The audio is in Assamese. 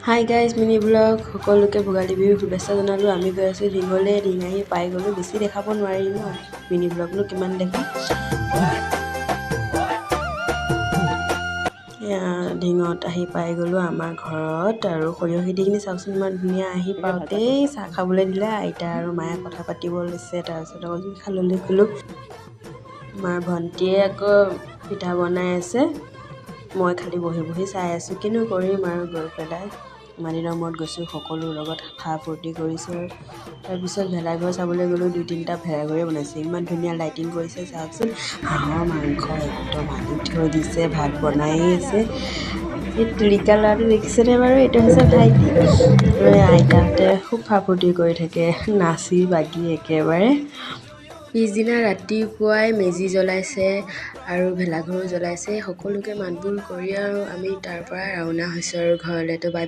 হাই গাইজ মিনি ব্লগ সকলোকে ভোগালী বিহুৰ শুভেচ্ছা জনালোঁ। আমি গৈ আছোঁ ঢিঙলৈ, ঢিং আহি পাই গ'লোঁ। বেছি দেখাব নোৱাৰি ন, মিনি ব্লগনো কিমান দেখা। ঢিঙত আহি পাই গ'লোঁ আমাৰ ঘৰত। আৰু সৰিয়হ খেতিখিনি চাওকচোন ইমান ধুনীয়া। আহি পাওঁতেই চাহ খাবলৈ দিলে আইতা আৰু মায়ে কথা পাতিব লৈছে। তাৰপিছত আকৌ জুই খাললৈ গ'লোঁ। আমাৰ ভণ্টিয়ে আকৌ পিঠা বনাই আছে, মই খালি বহি বহি চাই আছোঁ। কিনো কৰিম আৰু গৈ পেলাই ইমান দিনৰ মূৰত গৈছোঁ, সকলোৰ লগত খা ফূৰ্তি কৰিছোঁ। তাৰপিছত ভেলাঘৰ চাবলৈ গ'লোঁ। 2-3টা ভেলাঘৰে বনাইছে, ইমান ধুনীয়া লাইটিং কৰিছে চাওকচোন। হাঁহৰ মাংস একদম আনি থৈ দিছে, ভাত বনায়েই আছে। এই তুলিকা ল'ৰাটো দেখিছেনে বাৰু? এইটো হৈছে ভাইটি। আইতাহঁতে খুব ফূৰ্তি কৰি থাকে, নাচি বাগি একেবাৰে। পিছদিনা ৰাতিপুৱাই মেজি জ্বলাইছে আৰু ভেলাঘৰো জ্বলাইছে। সকলোকে মাতবোল কৰি আৰু আমি তাৰ পৰা ৰাওনা হৈছোঁ আৰু ঘৰলৈ।